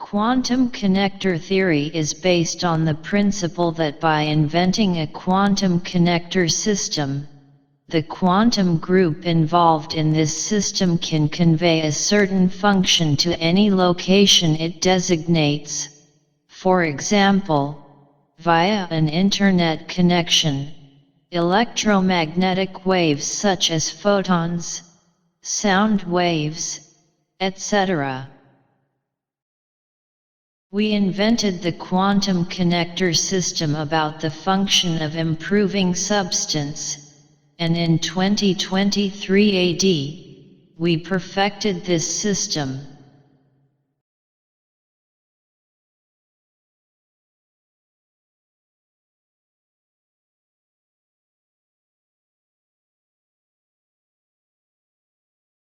Quantum connector theory is based on the principle that by inventing a quantum connector system, the quantum group involved in this system can convey a certain function to any location it designates. For example, via an internet connection, electromagnetic waves such as photons, sound waves, etc. We invented the quantum connector system about the function of improving substance, and in 2023 AD, we perfected this system.